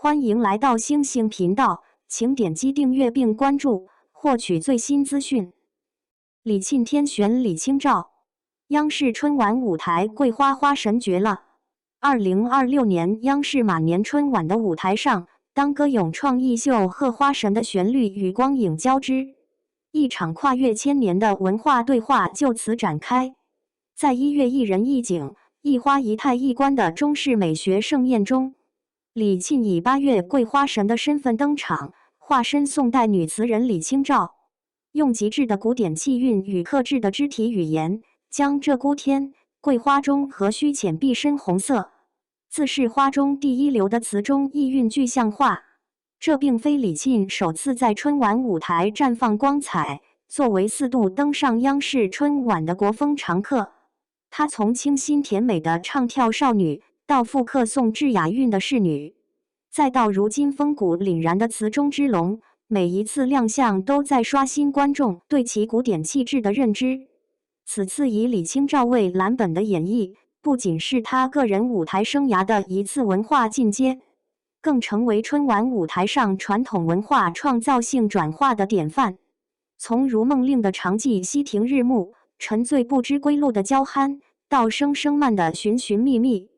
欢迎来到星星频道，请点击订阅并关注，获取最新资讯。李沁天选李清照，央视春晚舞台桂花花神绝了。2026年央视马年春晚的舞台上，当歌咏创意秀贺花神的旋律与光影交织，一场跨越千年的文化对话就此展开。在一乐一人一景、一花一态一观的中式美学盛宴中，李沁以8月桂花神的身份登场，化身宋代女词人李清照，用极致的古典气韵与克制的肢体语言，将鹧鸪天、桂花中何须浅碧深红色，自是花中第一流的词中意韵具象化。这并非李沁首次在春晚舞台绽放光彩，作为4度登上央视春晚的国风常客，她从清新甜美的唱跳少女，到复刻宋制雅韵的仕女，再到如今风骨凛然的词中之龙，每一次亮相都在刷新观众对其古典气质的认知。此次以李清照为蓝本的演绎，不仅是她个人舞台生涯的一次文化进阶，更成为春晚舞台上传统文化创造性转化的典范。从如梦令的长记溪亭日暮，沉醉不知归路的娇憨，到声声慢的寻寻觅觅，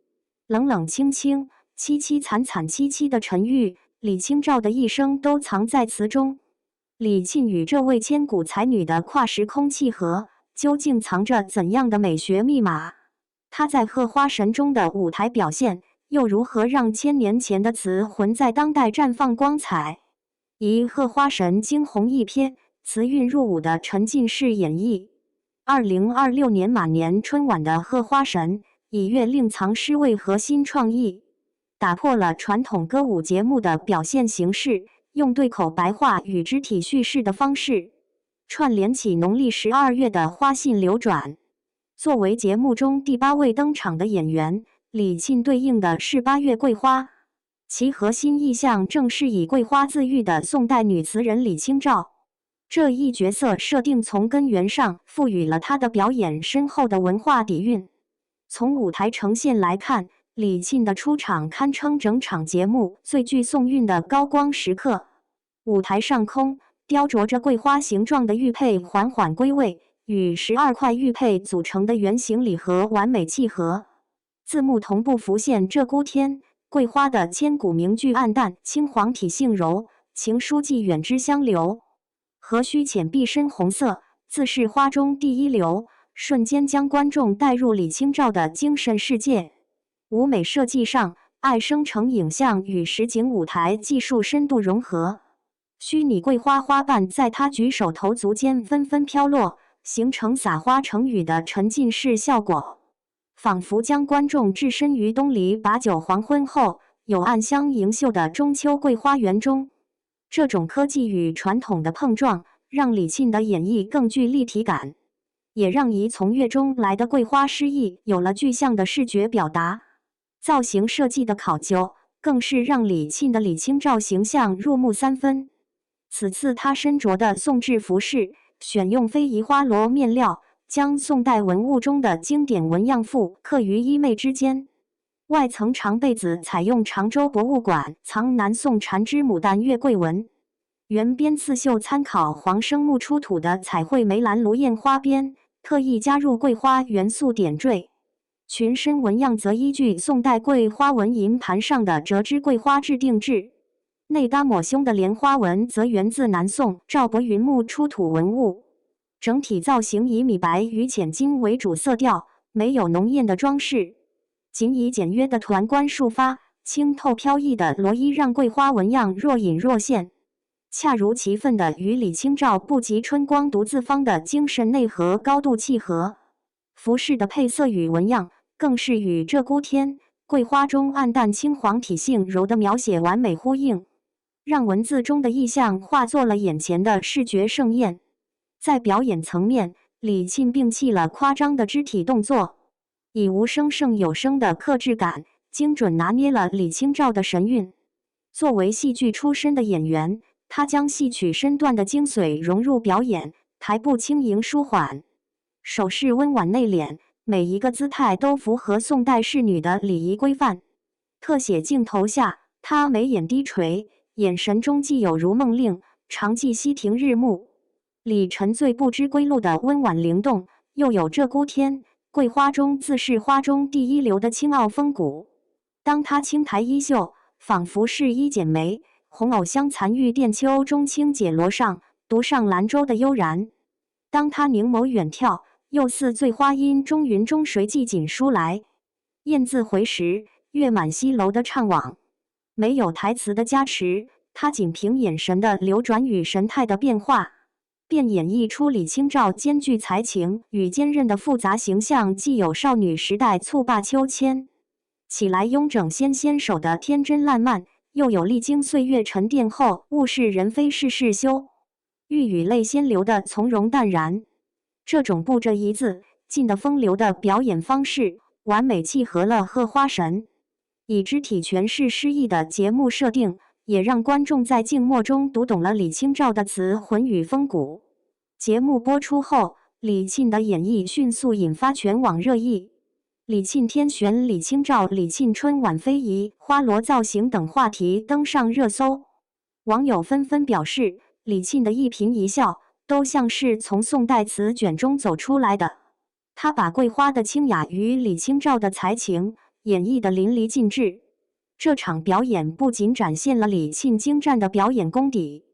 冷冷清清，凄凄惨惨戚戚的沉郁，李清照的一生都藏在词中。李沁与这位千古才女的跨时空契合，究竟藏着怎样的美学密码？她在贺花神中的舞台表现，又如何让千年前的词魂在当代绽放光彩？以贺花神惊鸿一瞥，词韵入舞的沉浸式演绎。2026年马年春晚的贺花神，以乐令藏诗为核心创意，打破了传统歌舞节目的表现形式，用对口白话与肢体叙事的方式，串联起农历12月的花信流转。作为节目中第8位登场的演员，李沁对应的是8月桂花，其核心意象正是以桂花自喻的宋代女词人李清照。这一角色设定从根源上赋予了她的表演深厚的文化底蕴。从舞台呈现来看，李沁的出场堪称整场节目最具宋韵的高光时刻。舞台上空雕琢着桂花形状的玉佩缓缓归位，与12块玉佩组成的圆形礼盒完美契合。字幕同步浮现鹧鸪天、桂花的千古名句暗淡青黄体性柔，情书寄远之相留。何须浅碧深红色，自是花中第一流，瞬间将观众带入李清照的精神世界。舞美设计上，爱生成影像与实景舞台技术深度融合，虚拟桂花花瓣在她举手投足间纷纷飘落，形成撒花成雨的沉浸式效果，仿佛将观众置身于东篱把酒黄昏后有暗香盈袖的中秋桂花园中。这种科技与传统的碰撞，让李沁的演绎更具立体感，也让宜从乐中来的桂花诗意有了具象的视觉表达。造型设计的考究，更是让李沁的李清照形象入木3分。此次她身着的宋制服饰，选用非遗花罗面料，将宋代文物中的经典纹样复刻于衣袂之间。外层长被子采用常州博物馆藏南宋缠枝牡丹月桂纹，原边刺绣参考黄生木出土的彩绘梅兰芦燕花边，特意加入桂花元素点缀。裙身纹样则依据宋代桂花纹银盘上的折枝桂花制定制，内搭抹胸的莲花纹则源自南宋赵博云木出土文物。整体造型以米白与浅金为主色调，没有浓艳的装饰，仅以简约的团冠束发，清透飘逸的罗衣让桂花纹样若隐若现，恰如其分的与李清照不及春光独自芳的精神内核高度契合。服饰的配色与纹样，更是与鹧鸪天、桂花中暗淡青黄体性柔的描写完美呼应，让文字中的意象化作了眼前的视觉盛宴。在表演层面，李沁摒弃了夸张的肢体动作，以无声胜有声的克制感，精准拿捏了李清照的神韵。作为戏剧出身的演员，他将戏曲身段的精髓融入表演，台步轻盈舒缓，手势温婉内敛，每一个姿态都符合宋代仕女的礼仪规范。特写镜头下，他眉眼低垂，眼神中既有如梦令，常记溪亭日暮，里沉醉不知归路的温婉灵动，又有鹧鸪天、桂花中自是花中第一流的清傲风骨。当他轻抬衣袖，仿佛是一剪梅，红藕香残玉钿秋中轻解罗上，独上兰舟的悠然。当他凝眸远眺，又似醉花阴中云中谁寄锦书来，雁自回时，月满西楼的怅惘。没有台词的加持，他仅凭眼神的流转与神态的变化，便演绎出李清照兼具才情与坚韧的复杂形象，既有少女时代蹴罢秋千，起来慵整纤纤手的天真烂漫，又有历经岁月沉淀后物是人非事事休，欲语泪先流的从容淡然。这种不着一字尽的风流的表演方式，完美契合了荷花神以肢体诠释诗意的节目设定，也让观众在静默中读懂了李清照的词魂与风骨。节目播出后，李沁的演绎迅速引发全网热议。李沁天选、李清照、李沁春晚非遗、花罗造型等话题登上热搜。网友纷纷表示，李沁的一颦一笑都像是从宋代词卷中走出来的。他把桂花的清雅与李清照的才情演绎得淋漓尽致。这场表演不仅展现了李沁精湛的表演功底，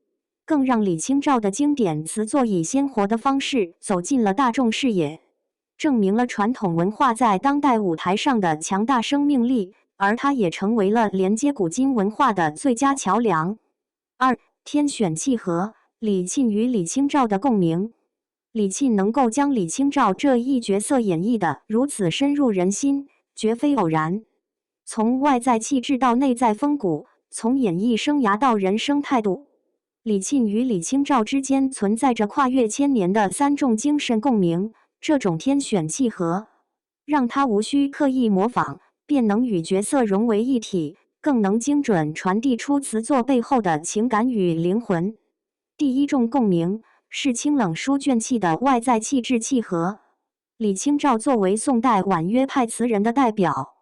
更让李清照的经典词作以鲜活的方式走进了大众视野，证明了传统文化在当代舞台上的强大生命力，而它也成为了连接古今文化的最佳桥梁。2. 天选契合，李沁与李清照的共鸣。李沁能够将李清照这一角色演绎得如此深入人心，绝非偶然。从外在气质到内在风骨，从演艺生涯到人生态度，李沁与李清照之间存在着跨越千年的三重精神共鸣。这种天选契合，让他无需刻意模仿，便能与角色融为一体，更能精准传递出词作背后的情感与灵魂。第一重共鸣是清冷书卷气的外在气质契合。李清照作为宋代婉约派词人的代表，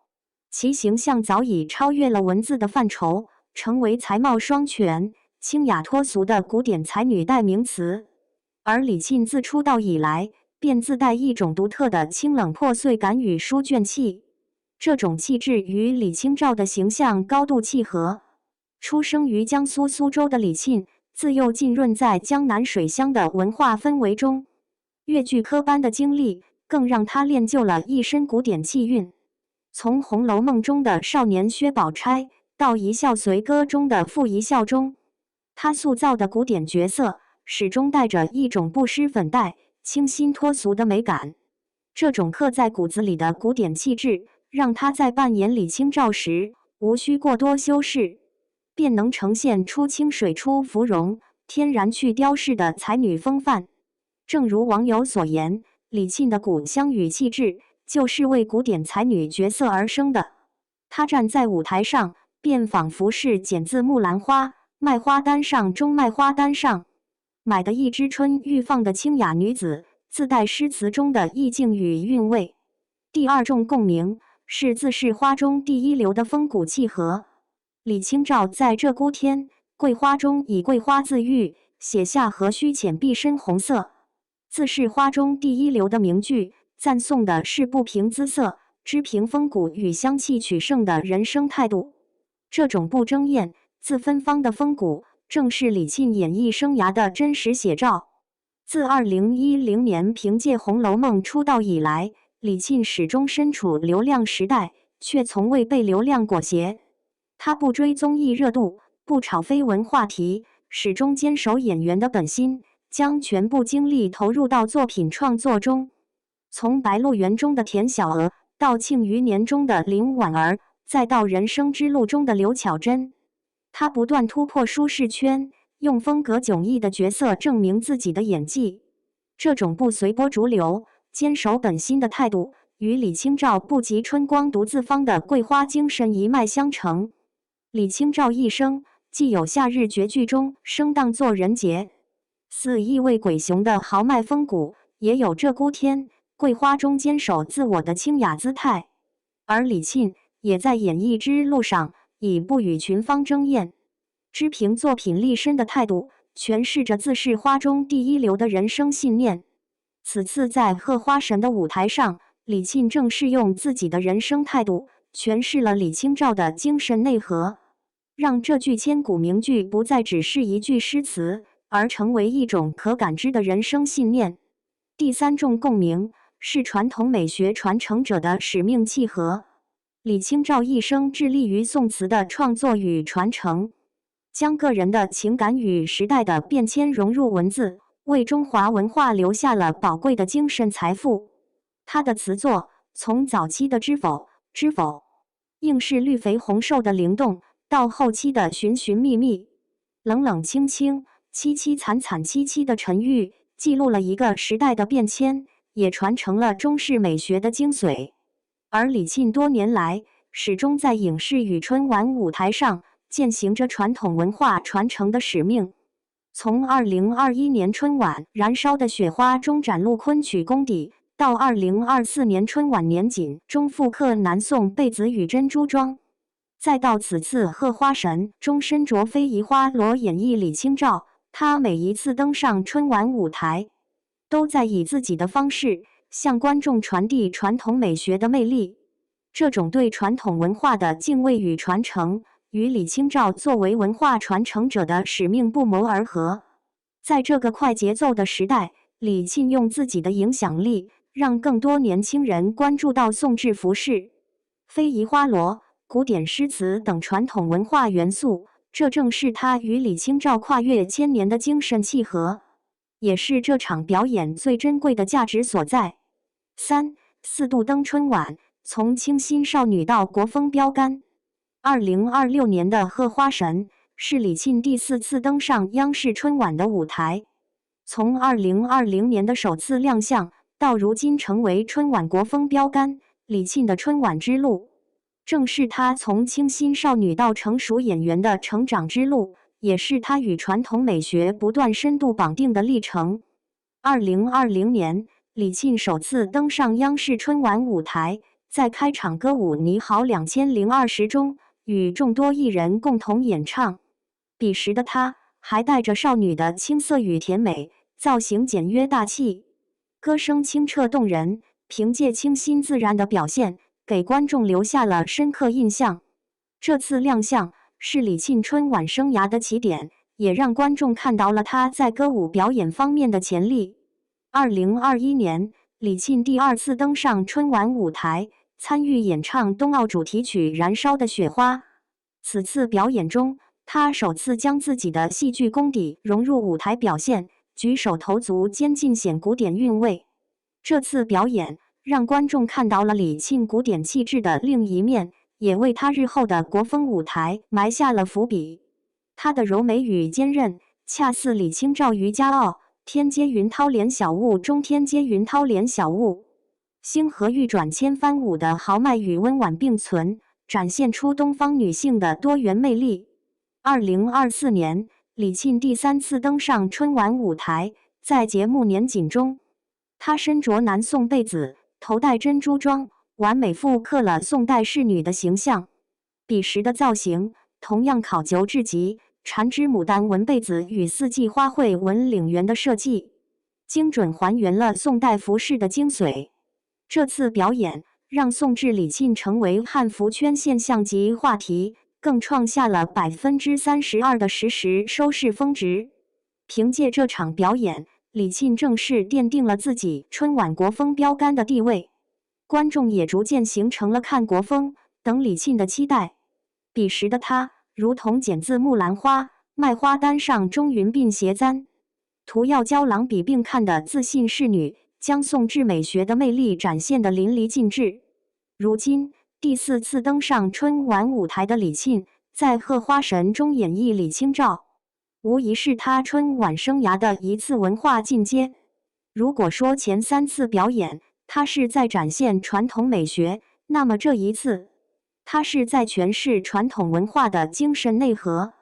其形象早已超越了文字的范畴，成为才貌双全、清雅脱俗的古典才女代名词。而李沁自出道以来，便自带一种独特的清冷破碎感与书卷气，这种气质与李清照的形象高度契合。出生于江苏苏州的李沁，自幼浸润在江南水乡的文化氛围中，越剧科班的经历更让他练就了一身古典气韵。从《红楼梦》中的少年薛宝钗到《一笑随歌》中的傅一笑中，他塑造的古典角色始终带着一种不施粉黛、清新脱俗的美感。这种刻在骨子里的古典气质，让他在扮演李清照时无需过多修饰，便能呈现出清水出芙蓉、天然去雕饰的才女风范。正如网友所言，李沁的古香与气质就是为古典才女角色而生的。她站在舞台上，便仿佛是剪自木兰花、卖花单上中卖花单上买的一枝春欲放的清雅女子，自带诗词中的意境与韵味。第二重共鸣是自是花中第一流的风骨契合。李清照在鹧鸪天、桂花中以桂花自喻，写下何须浅碧深红色，自是花中第一流的名句，赞颂的是不凭姿色，只凭风骨与香气取胜的人生态度。这种不争艳、自芬芳的风骨，正是李沁演艺生涯的真实写照。自2010年凭借《红楼梦》出道以来，李沁始终身处流量时代，却从未被流量裹挟。他不追综艺热度，不炒绯闻话题，始终坚守演员的本心，将全部精力投入到作品创作中。从《白鹿原》中的田小娥，到《庆余年》中的林婉儿，再到《人生之路》中的刘巧珍，他不断突破舒适圈，用风格迥异的角色证明自己的演技。这种不随波逐流、坚守本心的态度，与李清照不及春光独自芳的桂花精神一脉相承。李清照一生既有夏日绝句中生荡作人杰、似意味鬼雄的豪迈风骨，也有鹧鸪天、桂花中坚守自我的清雅姿态。而李沁也在演艺之路上以不与群芳争艳，只凭作品立身的态度，诠释着自是花中第一流的人生信念。此次在贺花神的舞台上，李沁正是用自己的人生态度，诠释了李清照的精神内核，让这句千古名句不再只是一句诗词，而成为一种可感知的人生信念。第三重共鸣是传统美学传承者的使命契合。李清照一生致力于宋词的创作与传承，将个人的情感与时代的变迁融入文字，为中华文化留下了宝贵的精神财富。他的词作从早期的知否知否，应是绿肥红瘦的灵动，到后期的寻寻觅觅，冷冷清清，凄凄惨惨戚戚的沉郁，记录了一个时代的变迁，也传承了中式美学的精髓。而李沁多年来始终在影视与春晚舞台上践行着传统文化传承的使命。从2021年春晚《燃烧的雪花》中展露昆曲功底，到2024年春晚年锦中复刻南宋贝子与珍珠庄，再到此次贺花神中身着非遗花罗演绎李清照，他每一次登上春晚舞台，都在以自己的方式向观众传递传统美学的魅力。这种对传统文化的敬畏与传承，与李清照作为文化传承者的使命不谋而合。在这个快节奏的时代，李沁用自己的影响力，让更多年轻人关注到宋制服饰、非遗花罗、古典诗词等传统文化元素，这正是他与李清照跨越千年的精神契合，也是这场表演最珍贵的价值所在。4度登春晚，从清新少女到国风标杆。2026年的贺花神是李沁第4次登上央视春晚的舞台，从2020年的首次亮相到如今成为春晚国风标杆，李沁的春晚之路，正是他从清新少女到成熟演员的成长之路，也是他与传统美学不断深度绑定的历程。2020年，李沁首次登上央视春晚舞台，在开场歌舞《你好2020》中，与众多艺人共同演唱。彼时的他还带着少女的青涩与甜美，造型简约大气，歌声清澈动人，凭借清新自然的表现，给观众留下了深刻印象。这次亮相是李沁春晚生涯的起点，也让观众看到了他在歌舞表演方面的潜力。2021年，李沁第2次登上春晚舞台，参与演唱冬奥主题曲《燃烧的雪花》。此次表演中，他首次将自己的戏剧功底融入舞台表现，举手投足间尽显古典韵味。这次表演让观众看到了李沁古典气质的另一面，也为他日后的国风舞台埋下了伏笔。他的柔美与坚韧，恰似李清照于家傲天阶云涛连小雾中天阶云涛连小雾，星河欲转千帆舞的豪迈与温婉并存，展现出东方女性的多元魅力。2024年，李沁第3次登上春晚舞台，在节目年锦中，她身着南宋贝子，头戴珍珠庄，完美复刻了宋代仕女的形象。彼时的造型同样考究至极，缠枝牡丹纹被子与四季花卉纹领圆的设计，精准还原了宋代服饰的精髓。这次表演让宋制李沁成为汉服圈现象级话题，更创下了32%的实时收视峰值。凭借这场表演，李沁正式奠定了自己春晚国风标杆的地位，观众也逐渐形成了看国风等李沁的期待。彼时的他如同剪自木兰花，麦花丹上中云鬓斜簪，涂药娇郎比并看的自信仕女，将宋制美学的魅力展现得淋漓尽致。如今第4次登上春晚舞台的李沁，在贺花神中演绎李清照，无疑是他春晚生涯的一次文化进阶。如果说前3次表演他是在展现传统美学，那么这一次他是在诠释传统文化的精神内核。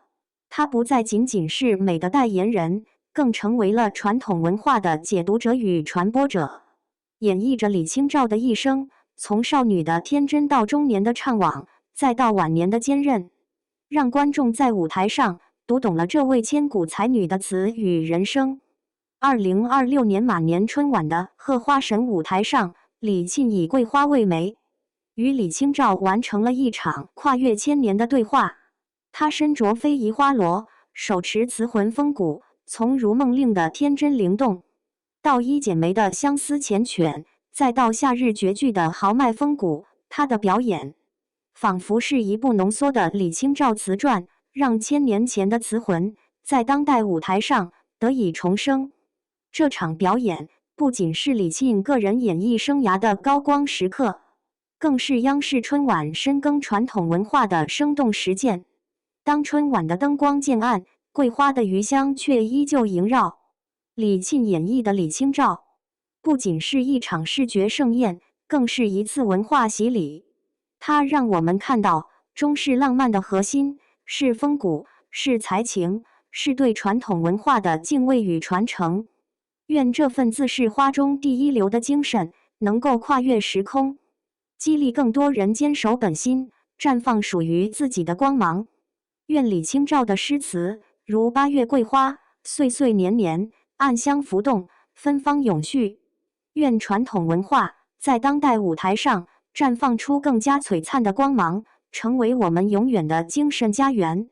他不再仅仅是美的代言人，更成为了传统文化的解读者与传播者，演绎着李清照的一生，从少女的天真到中年的怅惘，再到晚年的坚韧。让观众在舞台上读懂了这位千古才女的词与人生。2026年马年春晚的贺花神舞台上，李沁以桂花为媒，与李清照完成了一场跨越千年的对话。她身着非遗花罗，手持词魂风骨，从如梦令的天真灵动，到一剪梅的相思缱绻，再到夏日绝句的豪迈风骨，她的表演仿佛是一部浓缩的李清照词传，让千年前的词魂在当代舞台上得以重生。这场表演不仅是李沁个人演艺生涯的高光时刻，更是央视春晚深耕传统文化的生动实践。当春晚的灯光渐暗，桂花的余香却依旧萦绕。李沁演绎的李清照，不仅是一场视觉盛宴，更是一次文化洗礼。它让我们看到中式浪漫的核心是风骨，是才情，是对传统文化的敬畏与传承。愿这份自是花中第一流的精神能够跨越时空，激励更多人坚守本心，绽放属于自己的光芒。愿李清照的诗词如八月桂花，岁岁年年，暗香浮动，芬芳永续。愿传统文化在当代舞台上绽放出更加璀璨的光芒，成为我们永远的精神家园。